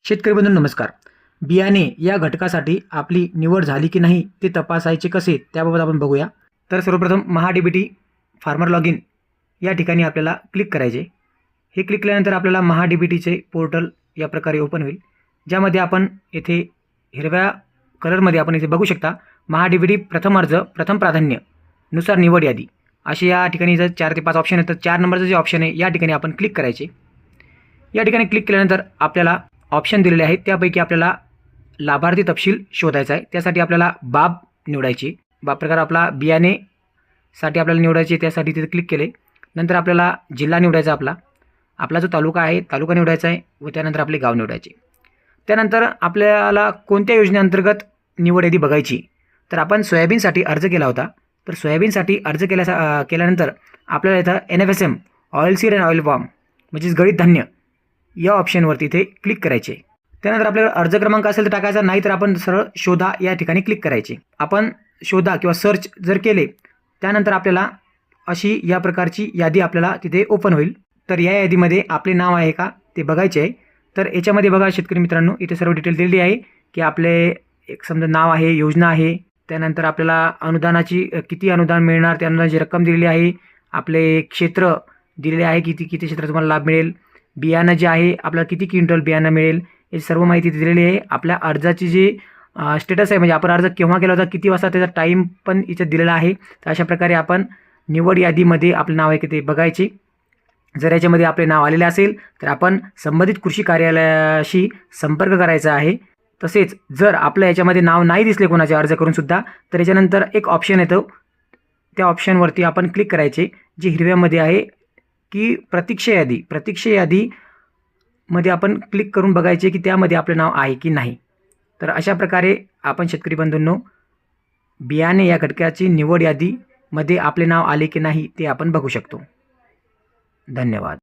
शेतकरी बंधू नमस्कार. बियाणे या घटकासाठी आपली निवड झाली की नाही ते तपासायचे कसे त्याबाबत आपण बघूया. तर सर्वप्रथम महाडीबीटी फार्मर लॉग इन या ठिकाणी आपल्याला क्लिक करायचे. हे क्लिक केल्यानंतर आपल्याला महाडीबीटीचे पोर्टल या प्रकारे ओपन होईल, ज्यामध्ये आपण येथे हिरव्या कलरमध्ये आपण इथे बघू शकता महाडीबीटी प्रथम अर्ज प्रथम प्राधान्य नुसार निवड यादी असे या ठिकाणी जर 4 ते 5 ऑप्शन आहेत, तर 4 नंबरचं जे ऑप्शन आहे या ठिकाणी आपण क्लिक करायचे. या ठिकाणी क्लिक केल्यानंतर आपल्याला ऑप्शन दिलेले आहेत, त्यापैकी आपल्याला लाभार्थी तपशील शोधायचा आहे. त्यासाठी आपल्याला बाब निवडायची. बाब प्रकार आपला बियाणेसाठी आपल्याला निवडायचे, त्यासाठी तिथे क्लिक केले. नंतर आपल्याला जिल्हा निवडायचा, आपला जो तालुका आहे तालुका निवडायचा आहे व त्यानंतर आपले गाव निवडायचे. त्यानंतर आपल्याला कोणत्या योजनेअंतर्गत निवड यादी बघायची, तर आपण सोयाबीनसाठी अर्ज केला होता. तर सोयाबीनसाठी अर्ज केल्यानंतर आपल्याला इथं NFSM ऑइलसीड अँड ऑइल पाम म्हणजेच गळीत धान्य या ऑप्शनवरती इथे क्लिक करायचे. त्यानंतर आपल्याला अर्ज क्रमांक असेल तर टाकायचा, नाही तर आपण सरळ शोधा या ठिकाणी क्लिक करायचे. आपण शोधा किंवा सर्च जर केले त्यानंतर आपल्याला अशी या प्रकारची यादी आपल्याला तिथे ओपन होईल. तर या यादीमध्ये आपले नाव आहे का ते बघायचे आहे. तर याच्यामध्ये बघा शेतकरी मित्रांनो, इथे सर्व डिटेल दिलेली आहे की आपले एक समजा नाव आहे, योजना आहे, त्यानंतर आपल्याला अनुदानाची किती अनुदान मिळणार, त्या अनुदानाची रक्कम दिलेली आहे, आपले क्षेत्र दिलेले आहे, किती क्षेत्र तुम्हाला लाभ मिळेल, बियाणं जे आहे आपल्याला किती क्विंटल बियाणं मिळेल, हे सर्व माहिती दिलेली आहे. आपल्या अर्जाची जी स्टेटस आहे, म्हणजे आपण अर्ज केव्हा केला होता, किती वाजता, त्याचा टाईम पण इथे दिलेला आहे. तर अशा प्रकारे आपण निवड यादीमध्ये आपलं नाव आहे की ते बघायचे. जर याच्यामध्ये आपले नाव आलेले असेल तर आपण संबंधित कृषी कार्यालयाशी संपर्क करायचा आहे. तसेच जर आपलं याच्यामध्ये नाव नाही दिसले कोणाचे अर्ज करून सुद्धा, तर याच्यानंतर एक ऑप्शन येतो, त्या ऑप्शनवरती आपण क्लिक करायचे, जे हिरव्यामध्ये आहे की प्रतीक्षा यादीमध्ये आपण क्लिक करून बघायचे की त्यामध्ये आपलं नाव आहे की नाही. तर अशा प्रकारे आपण शेतकरी बंधूंनो बियाणे या घटकाची निवड यादीमध्ये आपले नाव आले की नाही ते आपण बघू शकतो. धन्यवाद.